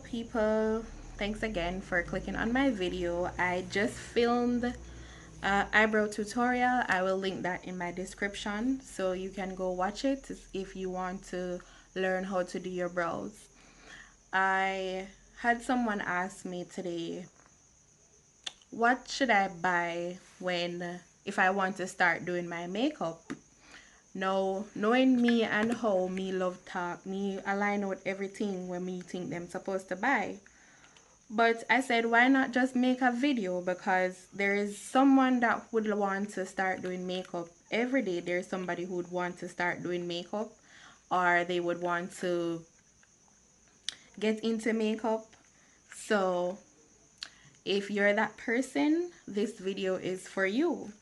people, thanks again for clicking on my video. I just filmed eyebrow tutorial. I will link that in my description so you can go watch it if you want to learn how to do your brows. I had someone ask me today, what should I buy if I want to start doing my makeup? Now, knowing me and how me love talk, me align out everything when me think them supposed to buy. But I said, why not just make a video? Because there is someone that would want to start doing makeup every day. There's somebody who would want to start doing makeup, or they would want to get into makeup. So if you're that person, this video is for you.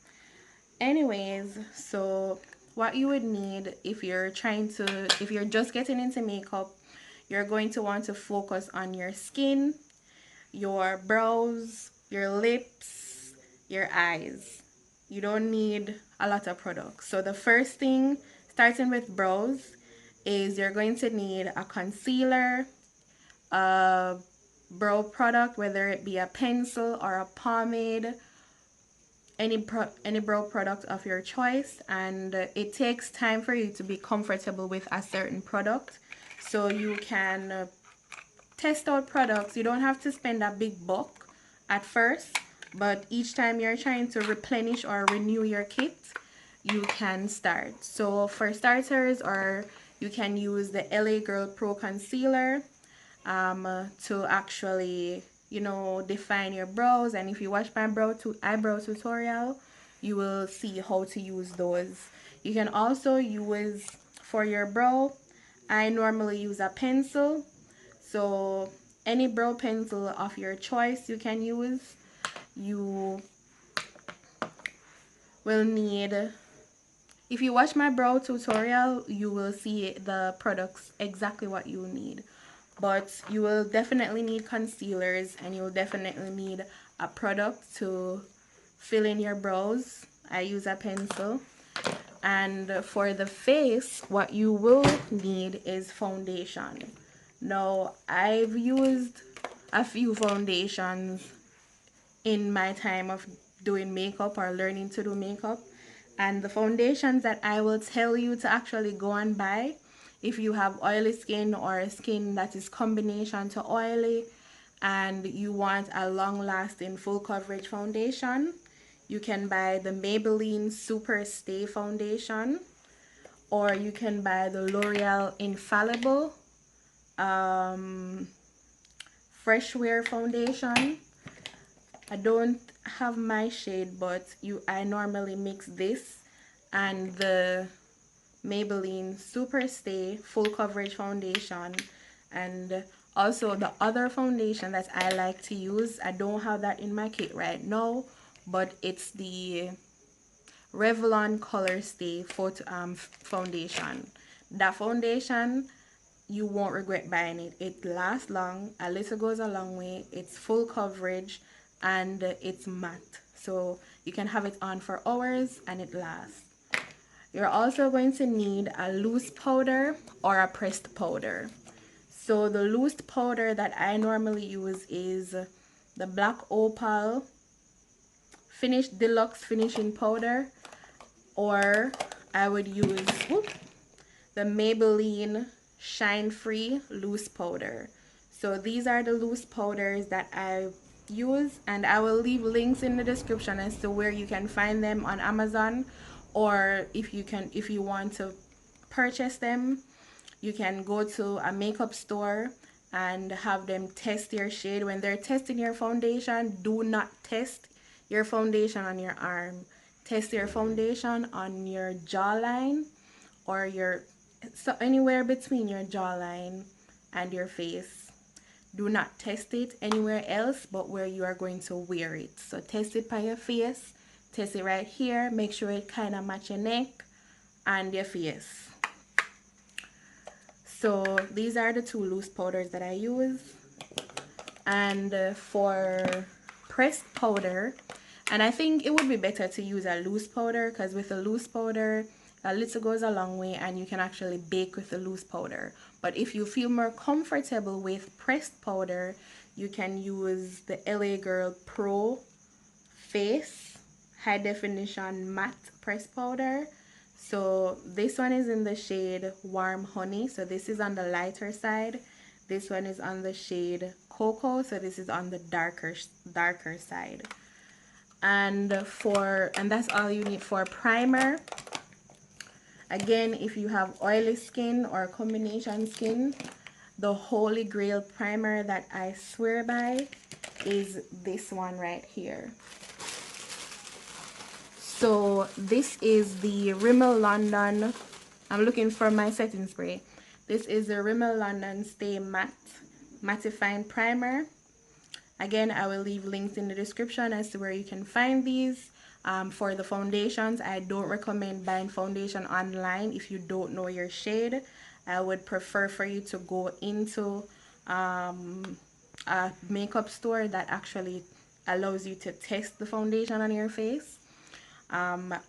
Anyways, so what you would need if you're just getting into makeup, you're going to want to focus on your skin, your brows, your lips, your eyes. You don't need a lot of products. So the first thing, starting with brows, is you're going to need a concealer, a brow product, whether it be a pencil or a pomade, any brow product of your choice. And it takes time for you to be comfortable with a certain product, so you can test out products. You don't have to spend a big buck at first, but each time you're trying to replenish or renew your kit, you can start. So for starters, or you can use the LA Girl Pro Concealer to actually, define your brows. And if you watch my eyebrow tutorial, you will see how to use those. You can also use, for your brow, I normally use a pencil. So any brow pencil of your choice you can use. You will need, if you watch my brow tutorial, you will see the products, exactly what you need. But you will definitely need concealers, and you will definitely need a product to fill in your brows. I use a pencil. And for the face, what you will need is foundation. Now, I've used a few foundations in my time of doing makeup or learning to do makeup, and the foundations that I will tell you to actually go and buy, if you have oily skin or skin that is combination to oily and you want a long-lasting full coverage foundation, you can buy the Maybelline Super Stay Foundation, or you can buy the L'Oreal Infallible Fresh Wear Foundation. I don't have my shade, but I normally mix this and the Maybelline Super Stay Full Coverage Foundation, and also the other foundation that I like to use. I don't have that in my kit right now, but it's the Revlon Color Stay foundation. That foundation, you won't regret buying it. It lasts long. A little goes a long way. It's full coverage and it's matte, so you can have it on for hours and it lasts. You're also going to need a loose powder or a pressed powder. So the loose powder that I normally use is the Black Opal Deluxe Finishing Powder, or I would use the Maybelline Shine Free Loose Powder. So these are the loose powders that I use, and I will leave links in the description as to where you can find them on Amazon, or if you want to purchase them, you can go to a makeup store and have them test your shade. When they're testing your foundation, do not test your foundation on your arm. Test your foundation on your jawline, or anywhere between your jawline and your face. Do not test it anywhere else but where you are going to wear it. So test it by your face, test it right here, make sure it kind of match your neck and your face. So these are the two loose powders that I use. And for pressed powder, and I think it would be better to use a loose powder, because with a loose powder A little goes a long way, and you can actually bake with the loose powder. But if you feel more comfortable with pressed powder, you can use the LA Girl Pro Face High Definition Matte Pressed Powder. So this one is in the shade Warm Honey, so this is on the lighter side. This one is on the shade Cocoa, so this is on the darker side. And that's all you need for primer. Again, if you have oily skin or combination skin, the holy grail primer that I swear by is this one right here. So this is the Rimmel London, I'm looking for my setting spray. This is the Rimmel London Stay Matte Mattifying Primer. Again, I will leave links in the description as to where you can find these. For the foundations, I don't recommend buying foundation online if you don't know your shade. I would prefer for you to go into a makeup store that actually allows you to test the foundation on your face.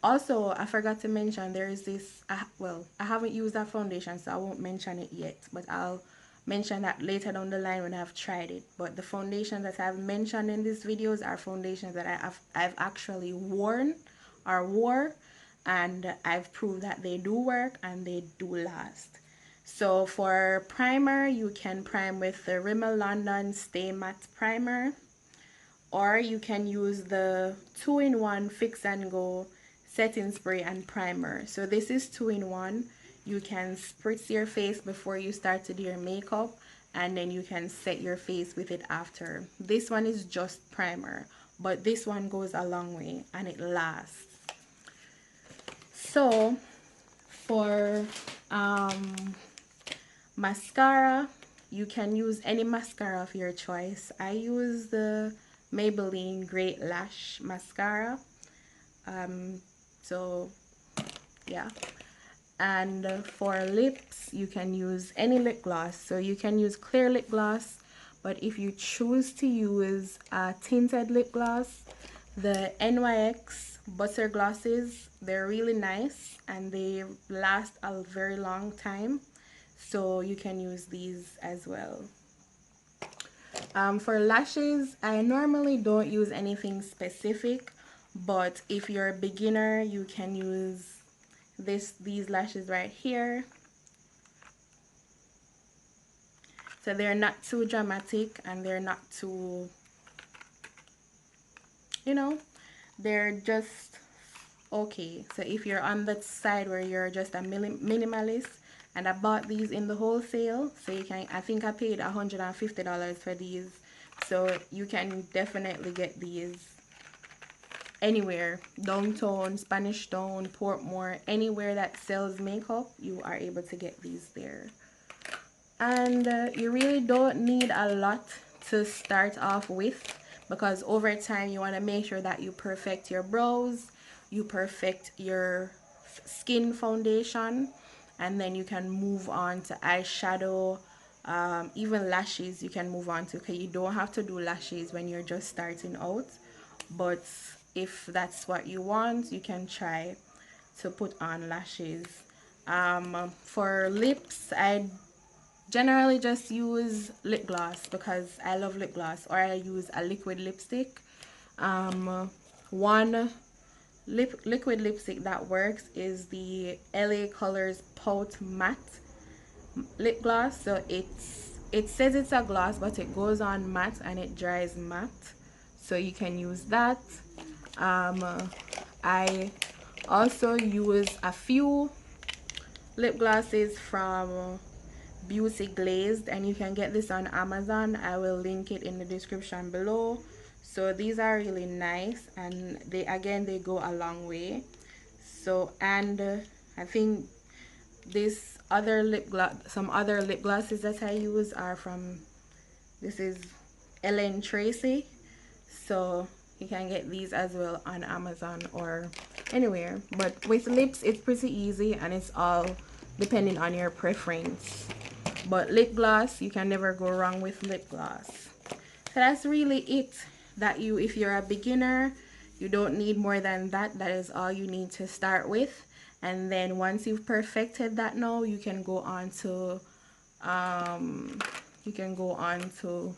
Also, I forgot to mention, there is this, well, I haven't used that foundation, so I won't mention it yet, but I'll mention that later down the line when I've tried it. But the foundation that I've mentioned in these videos are foundations that I've actually worn or wore, and I've proved that they do work and they do last. So for primer, you can prime with the Rimmel London Stay Matte Primer, or you can use the 2-in-1 Fix and Go setting spray and primer. So this is 2-in-1. You can spritz your face before you start to do your makeup, and then you can set your face with it after. This one is just primer, but this one goes a long way and it lasts. So for mascara, you can use any mascara of your choice. I use the Maybelline Great Lash Mascara. So yeah. And for lips, you can use any lip gloss. So you can use clear lip gloss, but if you choose to use a tinted lip gloss, the NYX butter glosses, they're really nice and they last a very long time. So you can use these as well. For lashes, I normally don't use anything specific, but if you're a beginner, you can use these lashes right here. So they're not too dramatic and they're not too, you know, they're just okay. So if you're on that side where you're just a minimalist, and I bought these in the wholesale, so you can, I think I paid $150 for these, so you can definitely get these anywhere, downtown, Spanish Town, Portmore, anywhere that sells makeup, you are able to get these there. And you really don't need a lot to start off with, because over time you want to make sure that you perfect your brows, you perfect your skin foundation, and then you can move on to eyeshadow, even lashes you can move on to. Okay, you don't have to do lashes when you're just starting out, but if that's what you want, you can try to put on lashes. For lips, I generally just use lip gloss because I love lip gloss, or I use a liquid lipstick. One liquid lipstick that works is the LA Colors Pout Matte lip gloss. So it says it's a gloss, but it goes on matte and it dries matte, so you can use that. I also use a few lip glosses from Beauty Glazed, and you can get this on Amazon. I will link it in the description below. So these are really nice, and they go a long way. So, and I think this other some other lip glosses that I use are from, this is Ellen Tracy, so you can get these as well on Amazon or anywhere. But with lips, it's pretty easy, and it's all depending on your preference. But lip gloss, you can never go wrong with lip gloss. So that's really it. That if you're a beginner, you don't need more than that. That is all you need to start with. And then once you've perfected that, now you can go on to you can go on to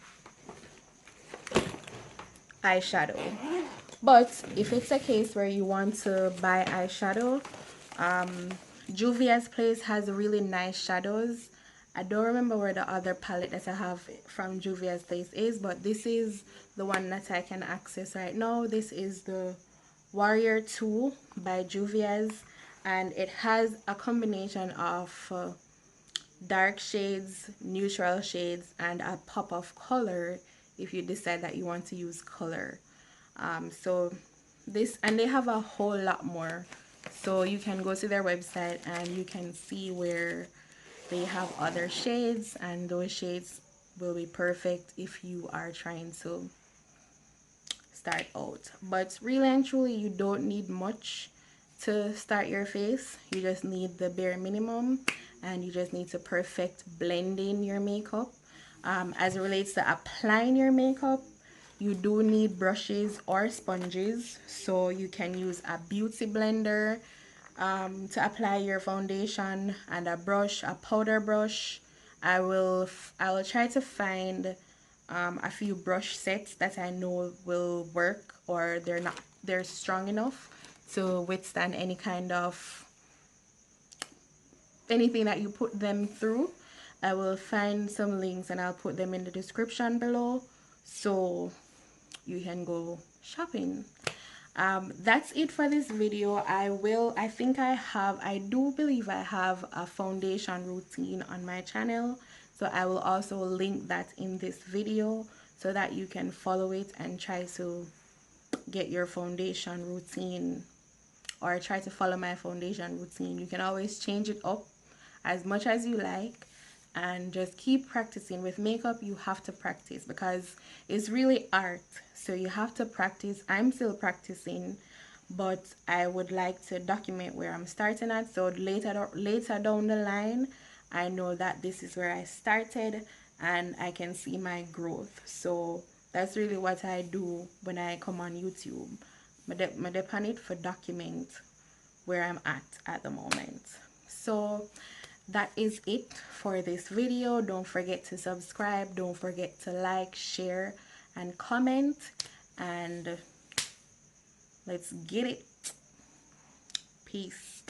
eyeshadow. But if it's a case where you want to buy eyeshadow, Juvia's Place has really nice shadows. I don't remember where the other palette that I have from Juvia's Place is, but this is the one that I can access right now. This is the Warrior 2 by Juvia's, and it has a combination of dark shades, neutral shades, and a pop of color if you decide that you want to use color. So this, and they have a whole lot more, so you can go to their website and you can see where they have other shades, and those shades will be perfect if you are trying to start out. But really and truly, you don't need much to start your face. You just need the bare minimum, and you just need to perfect blending your makeup. As it relates to applying your makeup, you do need brushes or sponges, so you can use a beauty blender to apply your foundation, and a brush, a powder brush. I will try to find a few brush sets that I know will work, or they're strong enough to withstand any kind of anything that you put them through. I will find some links and I'll put them in the description below, so you can go shopping. That's it for this video. I do believe I have a foundation routine on my channel, so I will also link that in this video so that you can follow it and try to get your foundation routine, or try to follow my foundation routine. You can always change it up as much as you like, and just keep practicing. With makeup, you have to practice because it's really art, so you have to practice. I'm still practicing, but I would like to document where I'm starting at, so later down the line I know that this is where I started and I can see my growth. So that's really what I do when I come on YouTube. I depend it for document where I'm at the moment. So that is it for this video. Don't forget to subscribe, don't forget to like, share, and comment, and let's get it. Peace.